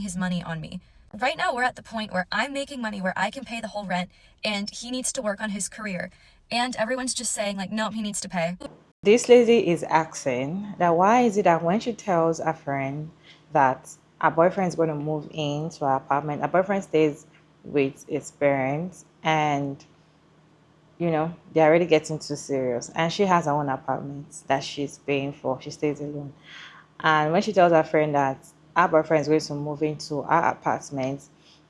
his money on me. Right now, we're at the point where I'm making money where I can pay the whole rent, and he needs to work on his career. And everyone's just saying, like, no, he needs to pay. This lady is asking that why is it that when she tells a friend that her boyfriend is going to move into her apartment, her boyfriend stays with his parents, and they're already getting too serious, and she has her own apartment that she's paying for. She stays alone. And when she tells her friend that her boyfriend is going to move into her apartment,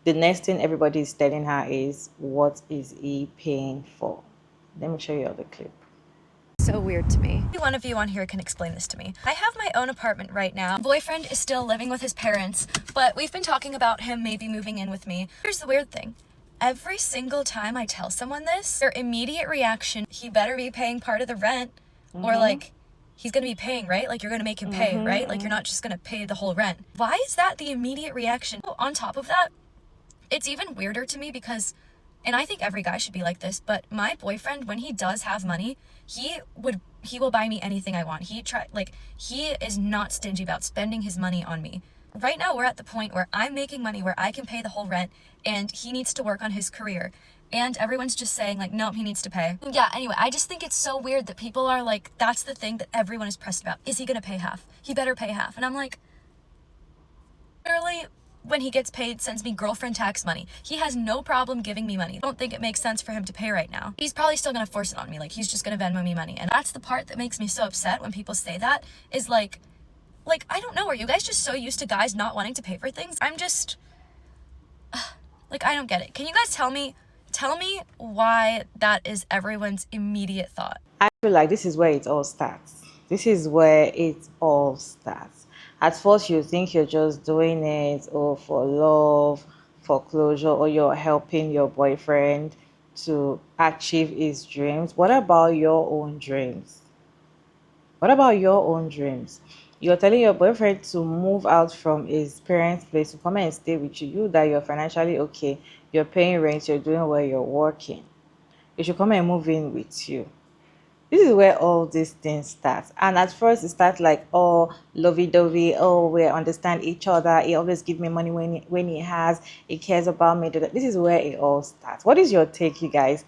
the next thing everybody is telling her is, what is he paying for? Let me show you all the clip. So weird to me. One of you on here can explain this to me. I have my own apartment right now. My boyfriend is still living with his parents, but we've been talking about him maybe moving in with me. Here's the weird thing. Every single time I tell someone this, their immediate reaction, he better be paying part of the rent, or like, he's gonna be paying, right? Like, you're gonna make him pay, right? Like, you're not just gonna pay the whole rent. Why is that the immediate reaction? On top of that, it's even weirder to me because, and I think every guy should be like this, but my boyfriend, when he does have money, he will buy me anything I want. He is not stingy about spending his money on me. Right now, we're at the point where I'm making money where I can pay the whole rent, and he needs to work on his career. And everyone's just saying, like, no, he needs to pay. Yeah, anyway, I just think it's so weird that people are like, that's the thing that everyone is pressed about. Is he gonna pay half? He better pay half. And I'm like, literally, when he gets paid, sends me girlfriend tax money. He has no problem giving me money. I don't think it makes sense for him to pay right now. He's probably still gonna force it on me. Like, he's just gonna Venmo me money. And that's the part that makes me so upset when people say that, is like, I don't know, are you guys just so used to guys not wanting to pay for things? I'm just, like, I don't get it. Can you guys tell me why that is everyone's immediate thought? I feel like this is where it all starts. This is where it all starts. At first, you think you're just doing it for love, for closure, or you're helping your boyfriend to achieve his dreams. What about your own dreams? What about your own dreams? You're telling your boyfriend to move out from his parents' place to come and stay with you. You that you're financially okay, you're paying rent, you're doing well, you're working. He should come and move in with you. This is where all these things start. And at first it starts like, oh, lovey-dovey, oh, we understand each other. He always gives me money when he has, he cares about me. This is where it all starts. What is your take, you guys?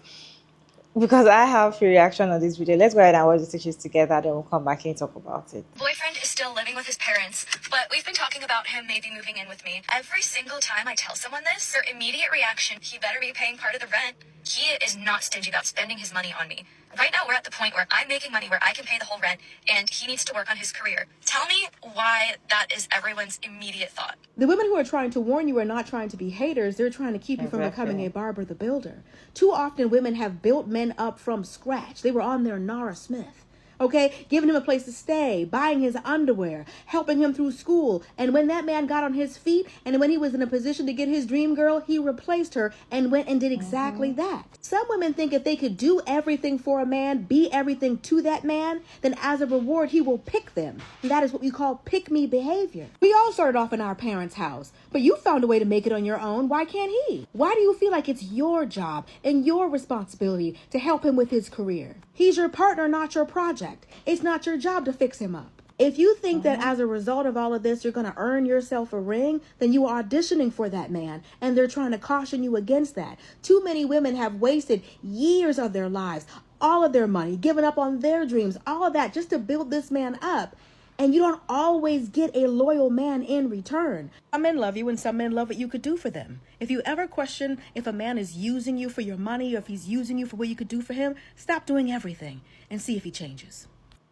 Because I have a reaction on this video. Let's go ahead and watch the stitches together, then we'll come back and talk about it. Boyfriend is still living with his parents, but we've been talking about him maybe moving in with me. Every single time I tell someone this, their immediate reaction, he better be paying part of the rent. He is not stingy about spending his money on me. Right now, we're at the point where I'm making money where I can pay the whole rent, and he needs to work on his career. Tell me why that is everyone's immediate thought. The women who are trying to warn you are not trying to be haters. They're trying to keep you from becoming a Barbara the Builder. Too often, women have built men up from scratch. They were on their Nara Smith. Okay, giving him a place to stay, buying his underwear, helping him through school. And when that man got on his feet and when he was in a position to get his dream girl, he replaced her and went and did exactly that. Some women think if they could do everything for a man, be everything to that man, then as a reward, he will pick them. And that is what we call pick-me behavior. We all started off in our parents' house, but you found a way to make it on your own. Why can't he? Why do you feel like it's your job and your responsibility to help him with his career? He's your partner, not your project. It's not your job to fix him up. If you think that as a result of all of this, you're going to earn yourself a ring, then you are auditioning for that man, and they're trying to caution you against that. Too many women have wasted years of their lives, all of their money, given up on their dreams, all of that just to build this man up. And you don't always get a loyal man in return. Some men love you and some men love what you could do for them. If you ever question if a man is using you for your money or if he's using you for what you could do for him, stop doing everything and see if he changes.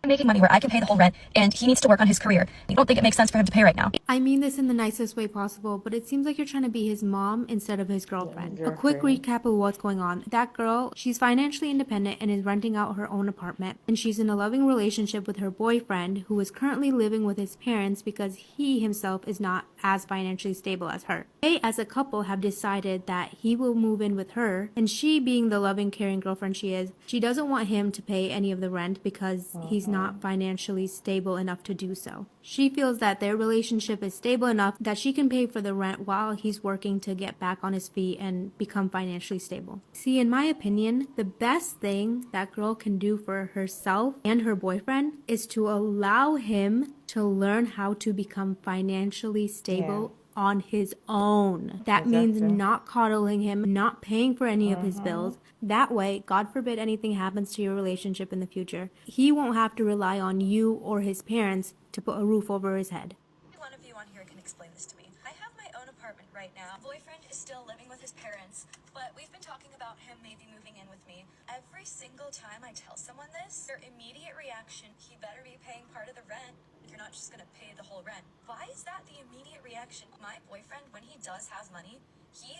I'm making money where I can pay the whole rent, and he needs to work on his career. You don't think it makes sense for him to pay right now? I mean this in the nicest way possible, but it seems like you're trying to be his mom instead of his girlfriend. A quick recap of what's going on. That girl, she's financially independent and is renting out her own apartment, and she's in a loving relationship with her boyfriend, who is currently living with his parents because he himself is not as financially stable as her. They, as a couple, have decided that he will move in with her, and she, being the loving, caring girlfriend she is, she doesn't want him to pay any of the rent because he's not financially stable enough to do so. She feels that their relationship is stable enough that she can pay for the rent while he's working to get back on his feet and become financially stable. See, in my opinion, the best thing that girl can do for herself and her boyfriend is to allow him to learn how to become financially stable on his own. That means Exactly. not coddling him, not paying for any of his bills. That way, God forbid anything happens to your relationship in the future, he won't have to rely on you or his parents to put a roof over his head. One of you on here can explain this to me. I have my own apartment right now. Boyfriend is still living with his parents, but we've been talking about him maybe moving in with me. Every single time I tell someone this, their immediate reaction, he better be paying part of the rent. You're not just gonna pay the whole rent. Why is that the immediate reaction? My boyfriend, when he does have money, he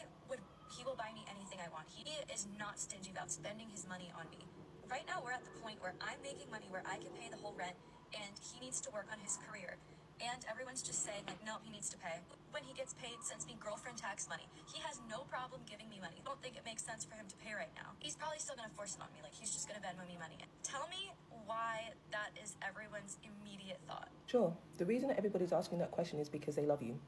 will buy me anything I want. He is not stingy about spending his money on me. Right now, we're at the point where I'm making money where I can pay the whole rent, and he needs to work on his career. And everyone's just saying, like, no, he needs to pay. When he gets paid, sends me girlfriend tax money. He has no problem giving me money. I don't think it makes sense for him to pay right now. He's probably still gonna force it on me. Like, he's just gonna Venmo me money. Tell me why that is everyone's immediate thought. Sure. The reason that everybody's asking that question is because they love you,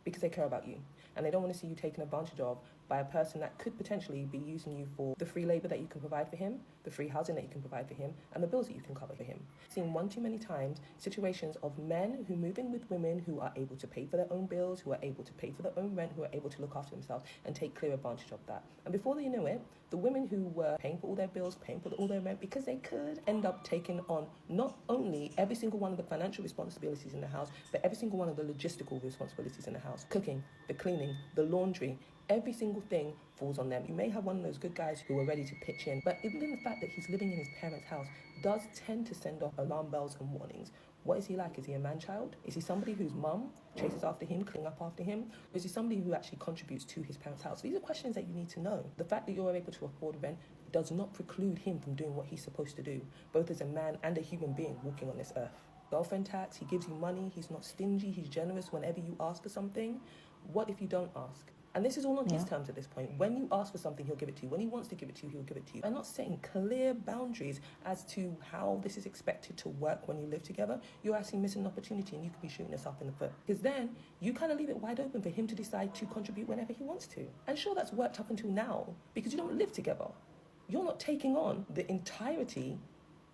because they care about you, and they don't want to see you taken advantage of by a person that could potentially be using you for the free labor that you can provide for him, the free housing that you can provide for him, and the bills that you can cover for him. Seen one too many times situations of men who move in with women who are able to pay for their own bills, who are able to pay for their own rent, who are able to look after themselves and take clear advantage of that. And before they know it, the women who were paying for all their bills, paying for all their rent because they could, end up taking on not only every single one of the financial responsibilities in the house, but every single one of the logistical responsibilities in the house. Cooking, the cleaning, the laundry, every single thing falls on them. You may have one of those good guys who are ready to pitch in, but even the fact that he's living in his parents' house does tend to send off alarm bells and warnings. What is he like? Is he a man-child? Is he somebody whose mum chases after him, cleaning up after him? Or is he somebody who actually contributes to his parents' house? These are questions that you need to know. The fact that you're able to afford rent does not preclude him from doing what he's supposed to do, both as a man and a human being walking on this earth. Girlfriend tax, he gives you money, he's not stingy, he's generous whenever you ask for something. What if you don't ask? And this is all on his terms at this point. When you ask for something, he'll give it to you. When he wants to give it to you, he'll give it to you. And not setting clear boundaries as to how this is expected to work when you live together, you're actually missing an opportunity and you could be shooting yourself in the foot. Because then you kind of leave it wide open for him to decide to contribute whenever he wants to. And sure, that's worked up until now because you don't live together. You're not taking on the entirety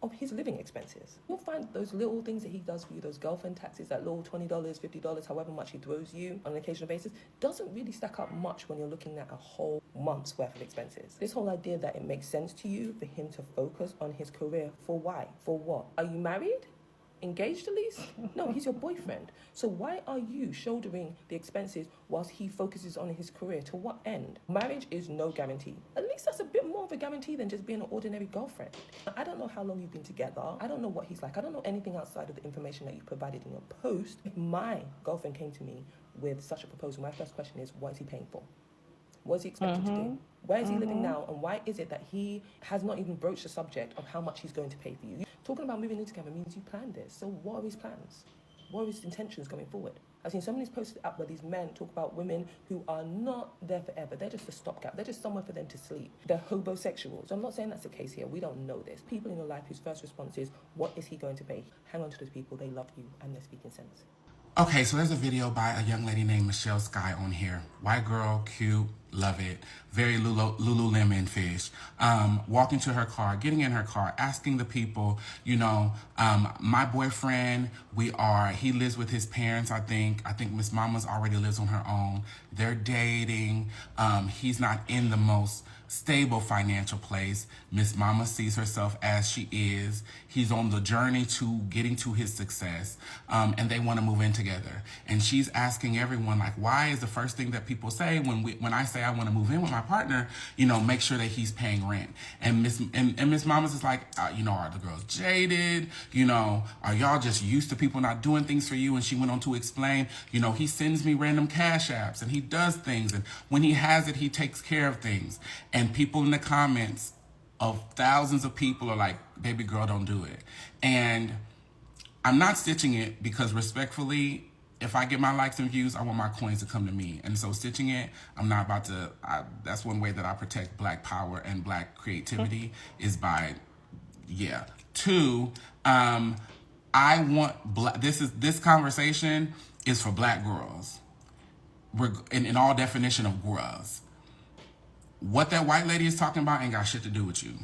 of his living expenses. You'll find those little things that he does for you, those girlfriend taxes, that little $20, $50, however much he throws you on an occasional basis, doesn't really stack up much when you're looking at a whole month's worth of expenses. This whole idea that it makes sense to you for him to focus on his career, for why? For what? Are you married? Engaged at least? No, he's your boyfriend. So why are you shouldering the expenses whilst he focuses on his career? To what end? Marriage is no guarantee. At least that's a bit more of a guarantee than just being an ordinary girlfriend. I don't know how long you've been together. I don't know what he's like. I don't know anything outside of the information that you provided in your post. If my girlfriend came to me with such a proposal, my first question is, what is he paying for? What is he expected to do? Where is he living now? And why is it that he has not even broached the subject of how much he's going to pay for you? Talking about moving in together means you planned this. So what are his plans? What are his intentions going forward? I've seen so many posted up where these men talk about women who are not there forever. They're just a stopgap. They're just somewhere for them to sleep. They're hobosexuals. I'm not saying that's the case here. We don't know this. People in your life whose first response is, what is he going to pay? Hang on to those people. They love you and they're speaking sense. Okay, so there's a video by a young lady named Michelle Sky on here. White girl, cute, love it. Very Lululemon fish. Walking to her car, getting in her car, asking the people, my boyfriend, he lives with his parents, I think. I think Miss Mama's already lives on her own. They're dating. He's not in the most stable financial place. Miss Mama sees herself as she is. He's on the journey to getting to his success, and they want to move in together. And she's asking everyone, like, why is the first thing that people say when I say I want to move in with my partner, make sure that he's paying rent? And Miss Mama's is like, are the girls jaded? Are y'all just used to people not doing things for you? And she went on to explain, he sends me random cash apps and he does things, and when he has it, he takes care of things. And people in the comments of thousands of people are like, baby girl, don't do it. And I'm not stitching it because respectfully, if I get my likes and views, I want my coins to come to me. And so stitching it, I'm not about to, that's one way that I protect Black power and Black creativity is by, Two, I want this conversation is for Black girls. In all definition of girls. What that white lady is talking about ain't got shit to do with you.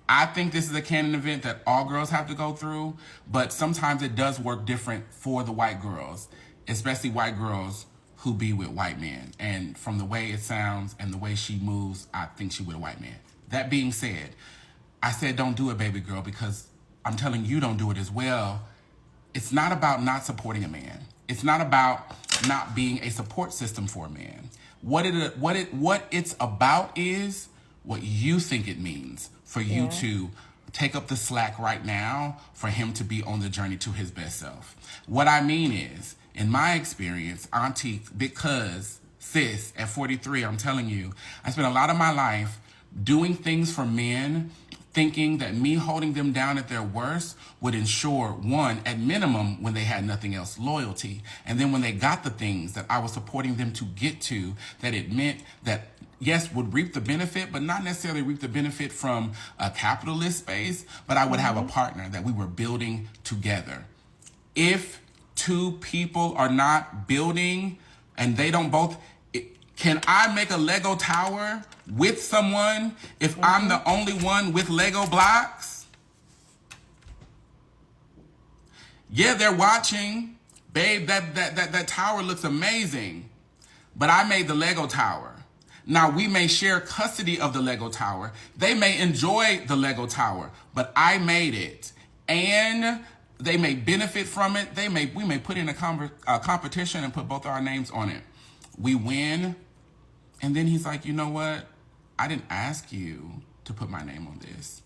I think this is a canon event that all girls have to go through, but sometimes it does work different for the white girls, especially white girls who be with white men. And from the way it sounds and the way she moves, I think she with a white man. That being said, I said don't do it, baby girl, because I'm telling you don't do it as well. It's not about not supporting a man. It's not about not being a support system for a man. What it's about is what you think it means for you to take up the slack right now for him to be on the journey to his best self. What I mean is, in my experience, Auntie, because sis, at 43, I'm telling you, I spent a lot of my life doing things for men, thinking that me holding them down at their worst would ensure, one, at minimum, when they had nothing else, loyalty. And then when they got the things that I was supporting them to get to, that it meant that, yes, would reap the benefit, but not necessarily reap the benefit from a capitalist space, but I would have a partner that we were building together. If two people are not building and they don't both, can I make a Lego tower with someone if I'm the only one with Lego blocks? Yeah, they're watching. Babe, that tower looks amazing. But I made the Lego tower. Now, we may share custody of the Lego tower. They may enjoy the Lego tower, but I made it. And they may benefit from it. We may put in a competition and put both our names on it. We win. And then he's like, you know what? I didn't ask you to put my name on this.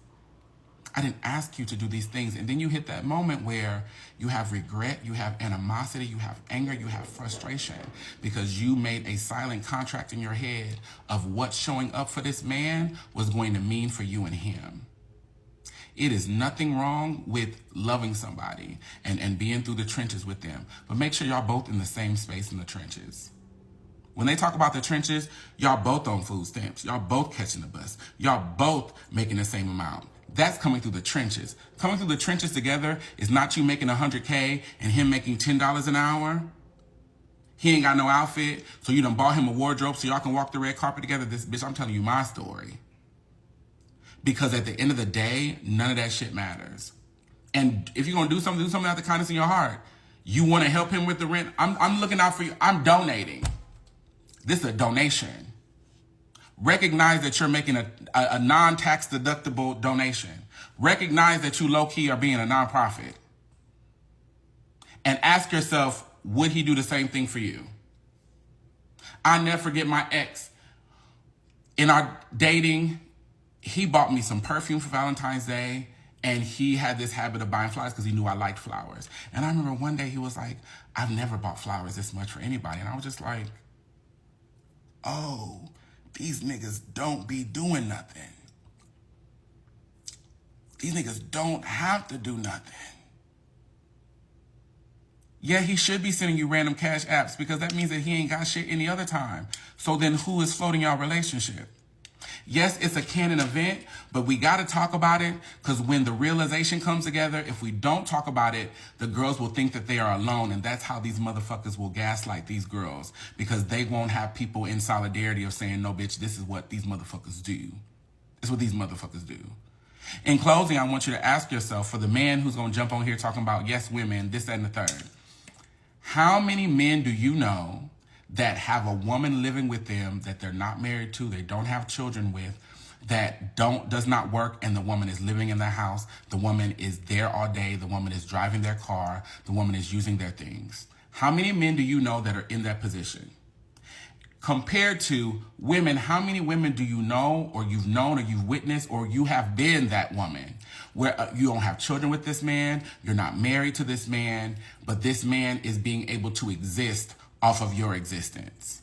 I didn't ask you to do these things. And then you hit that moment where you have regret, you have animosity, you have anger, you have frustration because you made a silent contract in your head of what showing up for this man was going to mean for you and him. It is nothing wrong with loving somebody and being through the trenches with them. But make sure y'all both in the same space in the trenches. When they talk about the trenches, y'all both on food stamps. Y'all both catching the bus. Y'all both making the same amount. That's coming through the trenches. Coming through the trenches together is not you making $100K and him making $10 an hour. He ain't got no outfit, so you done bought him a wardrobe so y'all can walk the red carpet together. This bitch, I'm telling you my story. Because at the end of the day, none of that shit matters. And if you're gonna do something out of the kindness in your heart. You wanna help him with the rent? I'm looking out for you. I'm donating. This is a donation. Recognize that you're making a non-tax deductible donation. Recognize that you low-key are being a nonprofit. And ask yourself, would he do the same thing for you? I'll never forget my ex. In our dating, he bought me some perfume for Valentine's Day, and he had this habit of buying flowers because he knew I liked flowers. And I remember one day he was like, I've never bought flowers this much for anybody. And I was just like, oh, these niggas don't be doing nothing. These niggas don't have to do nothing. Yeah, he should be sending you random cash apps because that means that he ain't got shit any other time. So then who is floating your relationship? Yes, it's a canon event, but we got to talk about it because when the realization comes together, if we don't talk about it, the girls will think that they are alone. And that's how these motherfuckers will gaslight these girls because they won't have people in solidarity of saying, no, bitch, this is what these motherfuckers do. It's what these motherfuckers do. In closing, I want you to ask yourself, for the man who's going to jump on here talking about, yes, women, this, that, and the third. How many men do you know that have a woman living with them that they're not married to, they don't have children with, that does not work, and the woman is living in their house, the woman is there all day, the woman is driving their car, the woman is using their things? How many men do you know that are in that position? Compared to women, how many women do you know, or you've known, or you've witnessed, or you have been that woman where you don't have children with this man, you're not married to this man, but this man is being able to exist off of your existence?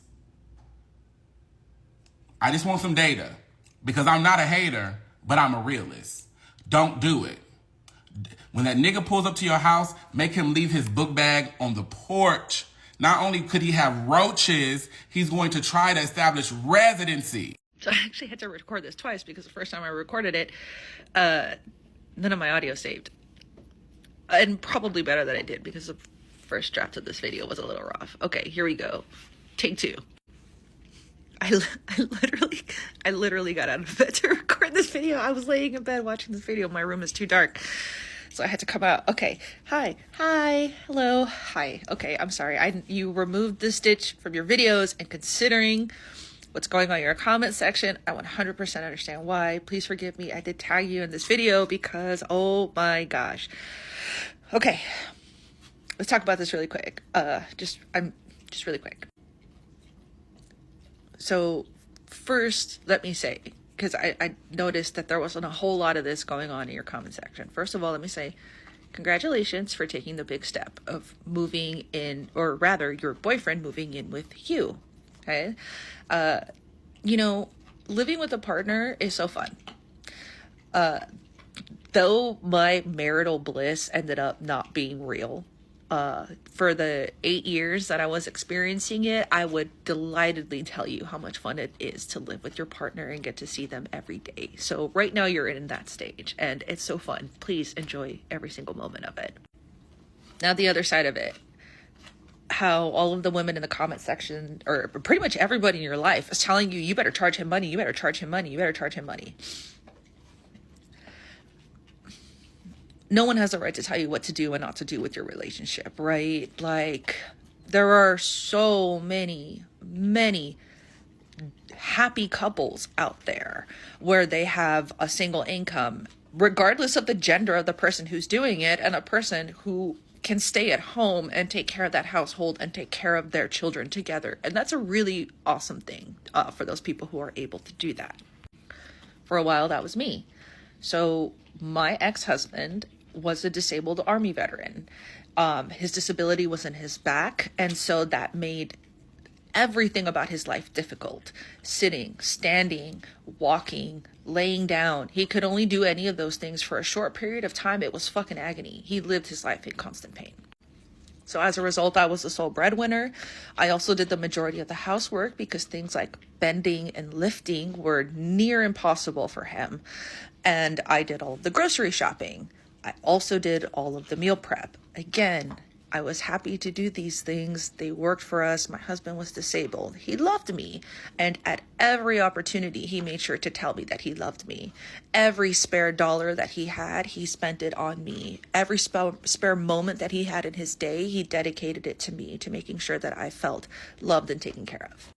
I just want some data because I'm not a hater, but I'm a realist. Don't do it. When that nigga pulls up to your house, make him leave his book bag on the porch. Not only could he have roaches, he's going to try to establish residency. So I actually had to record this twice because the first time I recorded it, none of my audio saved. And probably better that I did because the first draft of this video was a little rough. Okay, here we go. Take two. I literally got out of bed to record this video. I was laying in bed watching this video. My room is too dark. So I had to come out. Okay. Hi. Hello. Hi. Okay. I'm sorry. You removed the stitch from your videos, and considering what's going on in your comment section, I 100% understand why. Please forgive me. I did tag you in this video because, oh my gosh. Okay. Let's talk about this really quick. Just really quick. So first, let me say, because I noticed that there wasn't a whole lot of this going on in your comment section. First of all, let me say congratulations for taking the big step of moving in, or rather your boyfriend moving in with you. Okay. You know, living with a partner is so fun. Though my marital bliss ended up not being real, for the 8 years that I was experiencing it, I would delightedly tell you how much fun it is to live with your partner and get to see them every day. So right now you're in that stage and it's so fun. Please enjoy every single moment of it. Now the other side of it, how all of the women in the comment section, or pretty much everybody in your life, is telling you, you better charge him money, you better charge him money, you better charge him money. No one has the right to tell you what to do and not to do with your relationship, right? Like, there are so many happy couples out there where they have a single income, regardless of the gender of the person who's doing it, and a person who can stay at home and take care of that household and take care of their children together. And that's a really awesome thing for those people who are able to do that. For a while, that was me. So my ex-husband was a disabled Army veteran. His disability was in his back, and so that made everything about his life difficult. Sitting, standing, walking, laying down. He could only do any of those things for a short period of time. It was fucking agony. He lived his life in constant pain. So as a result, I was the sole breadwinner. I also did the majority of the housework because things like bending and lifting were near impossible for him. And I did all of the grocery shopping. I also did all of the meal prep. Again, I was happy to do these things. They worked for us. My husband was disabled. He loved me. And at every opportunity, he made sure to tell me that he loved me. Every spare dollar that he had, he spent it on me. Every spare moment that he had in his day, he dedicated it to me, to making sure that I felt loved and taken care of.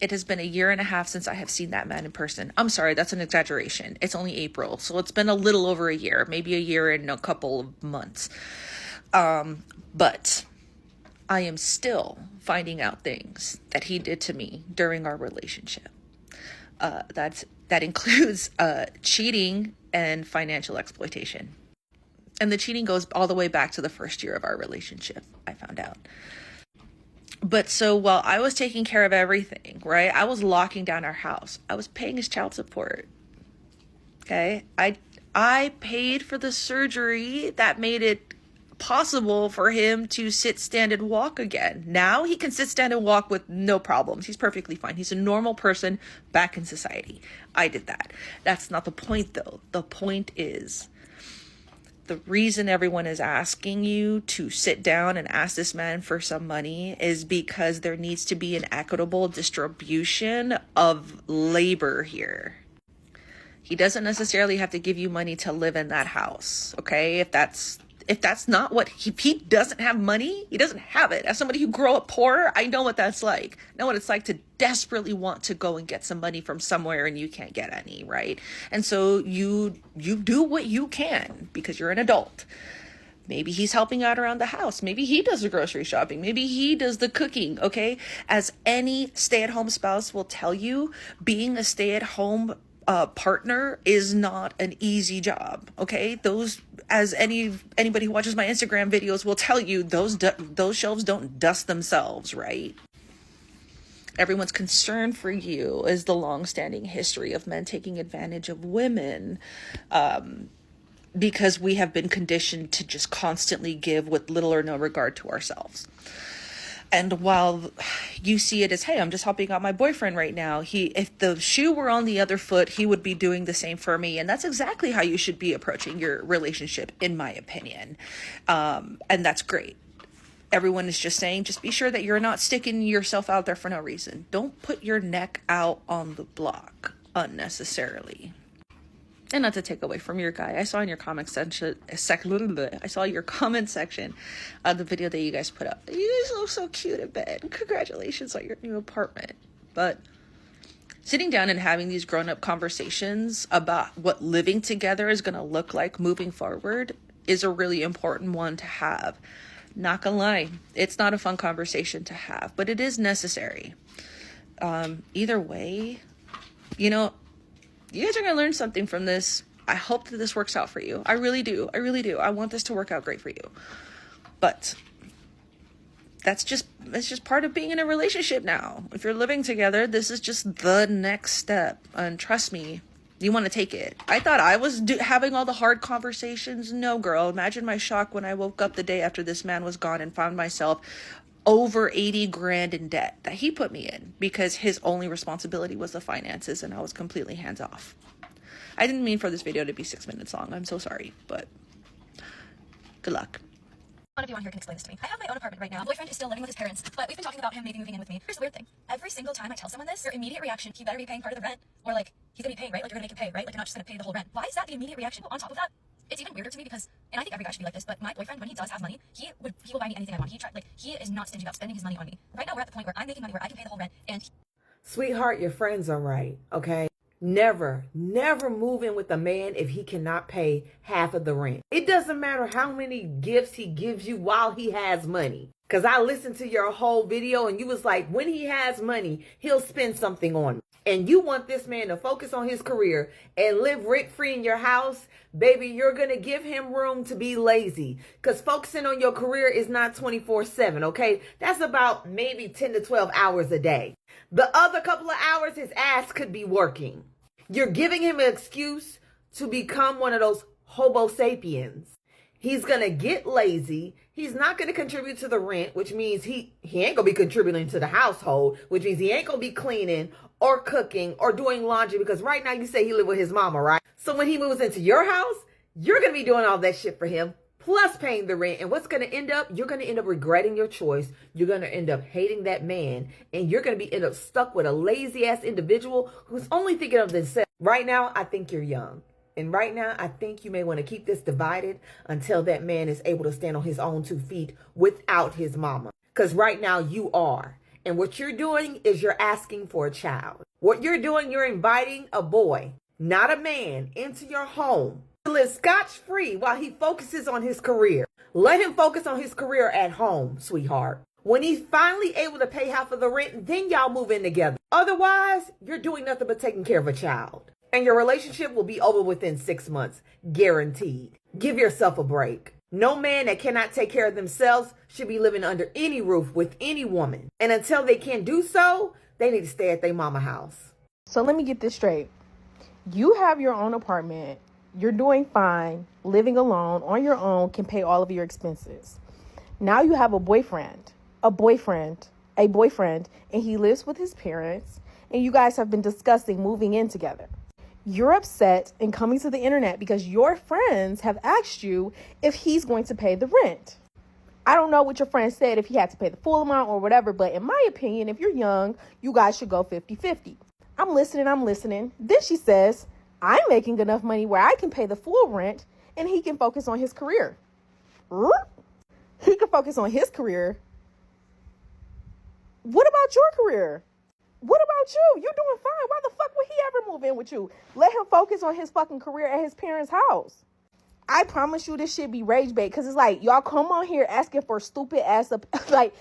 It has been 1.5 years since I have seen that man in person. I'm sorry, that's an exaggeration. It's only April, so it's been a little over a year, maybe a year and a couple of months. But I am still finding out things that he did to me during our relationship. That includes cheating and financial exploitation. And the cheating goes all the way back to the first year of our relationship, I found out. But so while I was taking care of everything, right, I was locking down our house. I was paying his child support. Okay. I paid for the surgery that made it possible for him to sit, stand, and walk again. Now he can sit, stand, and walk with no problems. He's perfectly fine. He's a normal person back in society. I did that. That's not the point, though. The point is, the reason everyone is asking you to sit down and ask this man for some money is because there needs to be an equitable distribution of labor here. He doesn't necessarily have to give you money to live in that house, okay? If that's not what he doesn't have money, he doesn't have it. As somebody who grew up poor, I know what that's like. I know what it's like to desperately want to go and get some money from somewhere and you can't get any, right? And so you do what you can because you're an adult. Maybe he's helping out around the house. Maybe he does the grocery shopping. Maybe he does the cooking, okay? As any stay-at-home spouse will tell you, being a stay-at-home partner is not an easy job, okay? Those, as anybody who watches my Instagram videos will tell you, those shelves don't dust themselves, right? Everyone's concern for you is the long-standing history of men taking advantage of women, because we have been conditioned to just constantly give with little or no regard to ourselves. And while you see it as, hey, I'm just helping out my boyfriend right now, if the shoe were on the other foot, he would be doing the same for me. And that's exactly how you should be approaching your relationship, in my opinion. And that's great. Everyone is just saying, just be sure that you're not sticking yourself out there for no reason. Don't put your neck out on the block unnecessarily. And not to take away from your guy, I saw in your comment section, I saw your comment section of the video that you guys put up. You guys look so cute in bed. Congratulations on your new apartment. But sitting down and having these grown-up conversations about what living together is going to look like moving forward is a really important one to have. Not gonna lie, it's not a fun conversation to have, but it is necessary. Either way, you know, you guys are going to learn something from this. I hope that this works out for you. I really do. I really do. I want this to work out great for you. But that's just part of being in a relationship now. If you're living together, this is just the next step. And trust me, you want to take it. I thought I was having all the hard conversations. No, girl. Imagine my shock when I woke up the day after this man was gone and found myself over 80 grand in debt that he put me in because his only responsibility was the finances and I was completely hands off. I didn't mean for this video to be 6 minutes long. I'm so sorry, but good luck. One of you on here can explain this to me. I have my own apartment right now. My boyfriend is still living with his parents, but we've been talking about him maybe moving in with me. Here's the weird thing. Every single time I tell someone this, their immediate reaction, he better be paying part of the rent, or like, he's gonna be paying, right? Like, you're gonna make him pay, right? Like, you're not just gonna pay the whole rent. Why is that the immediate reaction? On top of that, it's even weirder to me because, and I think every guy should be like this, but my boyfriend, when he does have money, he will buy me anything I want. He is not stingy about spending his money on me. Right now, we're at the point where I'm making money where I can pay the whole rent, and Sweetheart, your friends are right, okay? Never move in with a man if he cannot pay half of the rent. It doesn't matter how many gifts he gives you while he has money. Because I listened to your whole video and you was like, when he has money, he'll spend something on me. And you want this man to focus on his career and live rent-free in your house, baby, you're going to give him room to be lazy. Because focusing on your career is not 24/7, okay? That's about maybe 10 to 12 hours a day. The other couple of hours, his ass could be working. You're giving him an excuse to become one of those homo sapiens. He's going to get lazy. He's not going to contribute to the rent, which means he ain't going to be contributing to the household, which means he ain't going to be cleaning or cooking or doing laundry because right now you say he live with his mama, right? So when he moves into your house, you're going to be doing all that shit for him, plus paying the rent. And what's going to end up? You're going to end up regretting your choice. You're going to end up hating that man. And you're going to end up stuck with a lazy ass individual who's only thinking of themselves. Right now, I think you're young. And right now, I think you may want to keep this divided until that man is able to stand on his own 2 feet without his mama. Because right now you are. And what you're doing is you're asking for a child. What you're doing, you're inviting a boy, not a man, into your home to live scotch-free while he focuses on his career. Let him focus on his career at home, sweetheart. When he's finally able to pay half of the rent, then y'all move in together. Otherwise, you're doing nothing but taking care of a child. And your relationship will be over within 6 months, guaranteed. Give yourself a break. No man that cannot take care of themselves should be living under any roof with any woman. And until they can do so, they need to stay at their mama house. So let me get this straight. You have your own apartment. You're doing fine, living alone, on your own, can pay all of your expenses. Now you have a boyfriend, and he lives with his parents, and you guys have been discussing moving in together. You're upset and coming to the internet because your friends have asked you if he's going to pay the rent. I don't know what your friend said, if he had to pay the full amount or whatever, but in my opinion, if you're young, you guys should go 50-50. I'm listening. Then she says, I'm making enough money where I can pay the full rent and he can focus on his career. He can focus on his career. What about your career? What about you? You're doing fine. Why the fuck would he ever move in with you? Let him focus on his fucking career at his parents' house. I promise you this shit be rage bait. Because it's like, y'all come on here asking for stupid ass, like,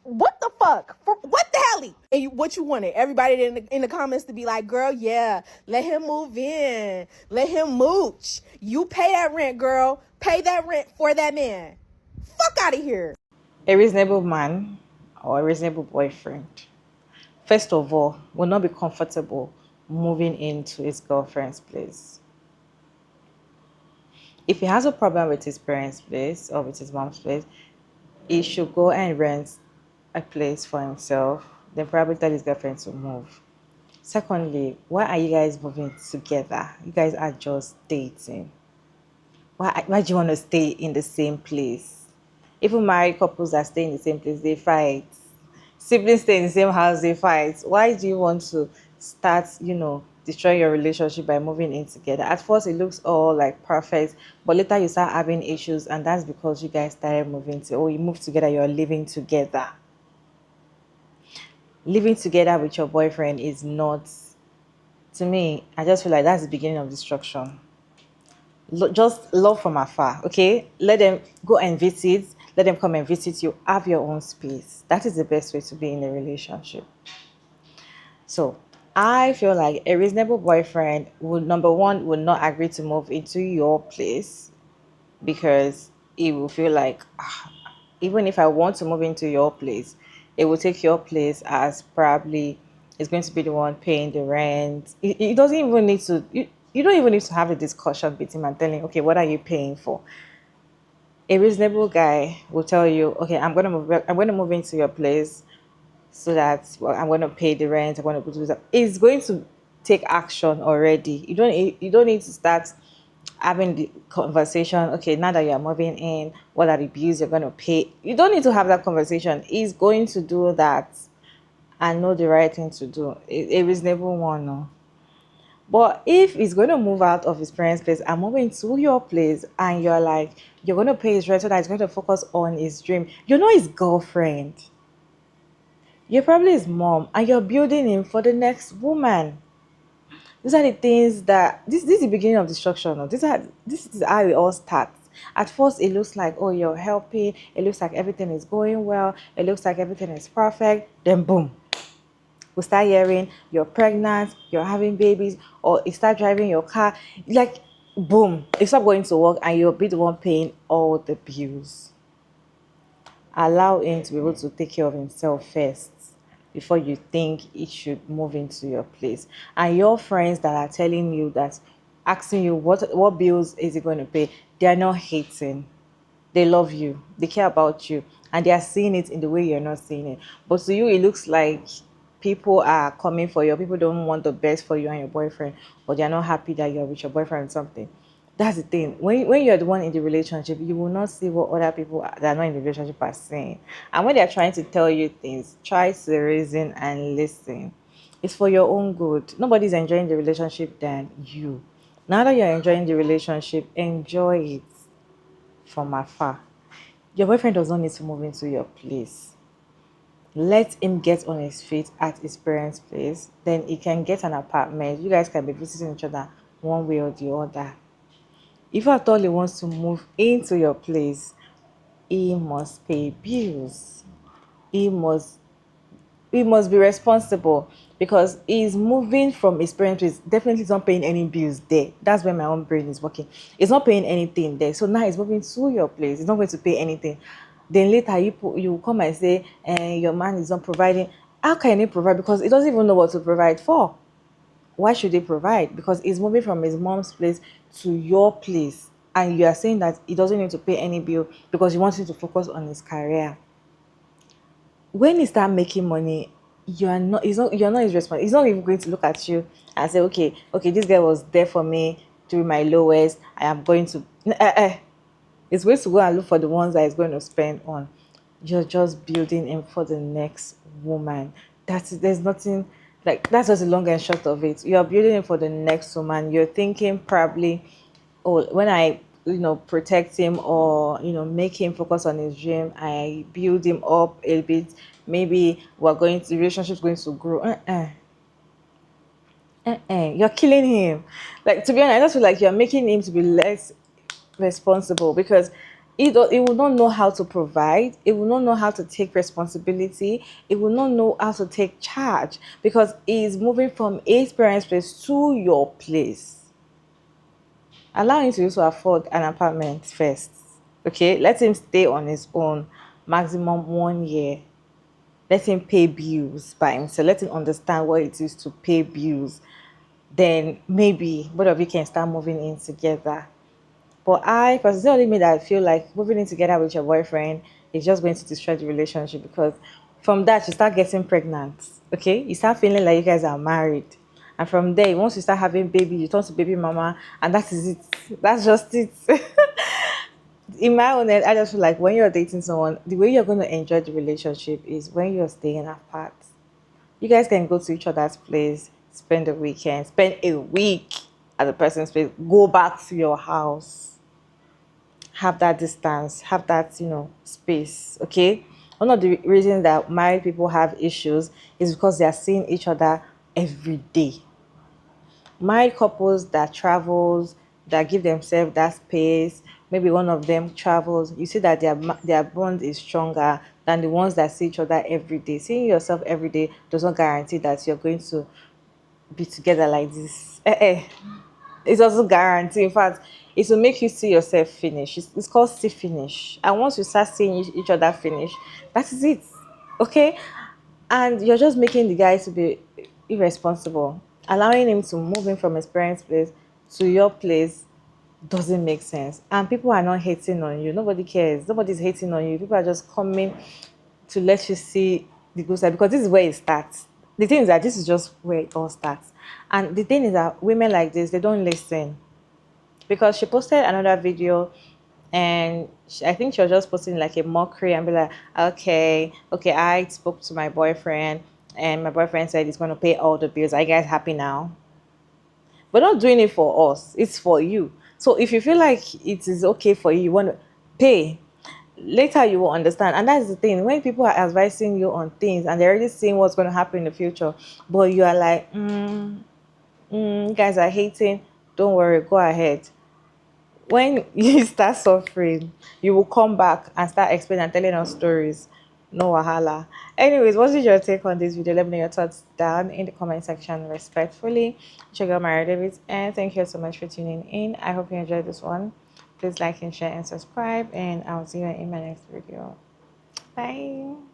what the fuck? For what the hell? And what you wanted? Everybody in the comments to be like, girl, yeah, let him move in. Let him mooch. You pay that rent, girl. Pay that rent for that man. Fuck out of here. A reasonable man or a reasonable boyfriend, first of all, will not be comfortable moving into his girlfriend's place. If he has a problem with his parents' place or with his mom's place, he should go and rent a place for himself, then probably tell his girlfriend to move. Secondly, why are you guys moving together? You guys are just dating. Why do you want to stay in the same place? Even married couples that stay in the same place, they fight. Siblings stay in the same house, they fight. Why do you want to start, destroy your relationship by moving in together. At first, it looks all like perfect, but later you start having issues, and that's because you guys started moving to, or you moved together, you're living together. Living together with your boyfriend is not, to me, I just feel like that's the beginning of destruction. Just love from afar, okay? Let them go and visit, let them come and visit you. Have your own space. That is the best way to be in a relationship. So I feel like a reasonable boyfriend would, number one, would not agree to move into your place because he will feel like, even if I want to move into your place, it will take your place as probably it's going to be the one paying the rent. It doesn't even need to, you don't even need to have a discussion with him and tell him, okay, what are you paying for? A reasonable guy will tell you, okay, I'm gonna move into your place so that, well, I'm going to pay the rent. I'm going to do that. It's going to take action already. You don't need to start having the conversation. Okay, now that you're moving in, what are the bills you're going to pay? You don't need to have that conversation. He's going to do that and know the right thing to do. A reasonable one, no. But if he's going to move out of his parents' place and move into your place, and you're like, you're going to pay his rent so that he's going to focus on his dream, you're not his girlfriend. You're probably his mom, and you're building him for the next woman. These are the things that this is the beginning of destruction. This is how it all starts. At first, it looks like, oh, you're helping. It looks like everything is going well. It looks like everything is perfect. Then boom, we start hearing you're pregnant, you're having babies, or you start driving your car. Like boom, you stop going to work, and you'll be the one paying all the bills. Allow him to be able to take care of himself first before you think he should move into your place. And your friends that are telling you that, asking you what bills is he going to pay, they are not hating. They love you, they care about you, and they are seeing it in the way you're not seeing it. But to you, it looks like people are coming for you. People don't want the best for you and your boyfriend, but they're not happy that you're with your boyfriend or something. That's the thing. When you're the one in the relationship, you will not see what other people that are not in the relationship are saying. And when they're trying to tell you things, try to reason and listen. It's for your own good. Nobody's enjoying the relationship than you. Now that you're enjoying the relationship, enjoy it from afar. Your boyfriend does not need to move into your place. Let him get on his feet at his parents' place. Then he can get an apartment. You guys can be visiting each other one way or the other. If at all he wants to move into your place, he must pay bills. He must be responsible, because he's moving from his parents' place. Definitely he's not paying any bills there. That's where my own brain is working. He's not paying anything there. So now he's moving to your place. He's not going to pay anything. Then later you come and say, your man is not providing. How can he provide? Because he doesn't even know what to provide for. Why should he provide? Because he's moving from his mom's place to your place, and you are saying that he doesn't need to pay any bill because you want him to focus on his career. When he start making money, you're not his responsibility. He's not even going to look at you and say, okay, this guy was there for me during my lowest. I am going to It's going to go and look for the ones that he's going to spend on. You're just building him for the next woman. There's nothing like, that's just the long and short of it. You're building him for the next woman. You're thinking probably, oh, when I protect him, or make him focus on his dream, I build him up a bit, maybe the relationship's going to grow. You're killing him. Like, to be honest, I just feel like you're making him to be less responsible, because he will not know how to provide. He will not know how to take responsibility. He will not know how to take charge, because he's moving from his parents' place to your place. Allow him to afford an apartment first. Okay, let him stay on his own maximum 1 year. Let him pay bills by himself. Let him understand what it is to pay bills. Then maybe both of you can start moving in together. But I personally made that I feel like moving in together with your boyfriend is just going to destroy the relationship, because from that you start getting pregnant. Okay, you start feeling like you guys are married. And from there, once you start having baby, you turn to baby mama, and that is it. That's just it. In my own head, I just feel like when you're dating someone, the way you're going to enjoy the relationship is when you're staying apart. You guys can go to each other's place, spend the weekend, spend a week at the person's place, go back to your house, have that distance, have that, space. Okay. One of the reasons that married people have issues is because they are seeing each other every day. Married couples that travels, that give themselves that space, maybe one of them travels, you see that their bond is stronger than the ones that see each other every day. Seeing yourself every day does not guarantee that you're going to be together like this. It's also guarantee. In fact, it will make you see yourself finish. It's called see finish. And once you start seeing each other finish, that is it. Okay? And you're just making the guy to be irresponsible. Allowing him to move in from his parents' place to your place doesn't make sense. And people are not hating on you. Nobody cares. Nobody's hating on you. People are just coming to let you see the good side, because this is where it starts. The thing is that this is just where it all starts. And the thing is that women like this, they don't listen. Because she posted another video, and I think she was just posting like a mockery and be like, okay, I spoke to my boyfriend and my boyfriend said he's going to pay all the bills. Are you guys happy now? We're not doing it for us. It's for you. So if you feel like it is okay for you, you want to pay, later you will understand. And that's the thing, when people are advising you on things and they're already seeing what's going to happen in the future, but you are like, you guys are hating, don't worry, go ahead. When you start suffering, you will come back and start explaining and telling us stories. No wahala. Anyways, what is your take on this video? Let me know your thoughts down in the comment section respectfully. Check out my David, and thank you so much for tuning in. I hope you enjoyed this one. Please like and share and subscribe, and I'll see you in my next video. Bye.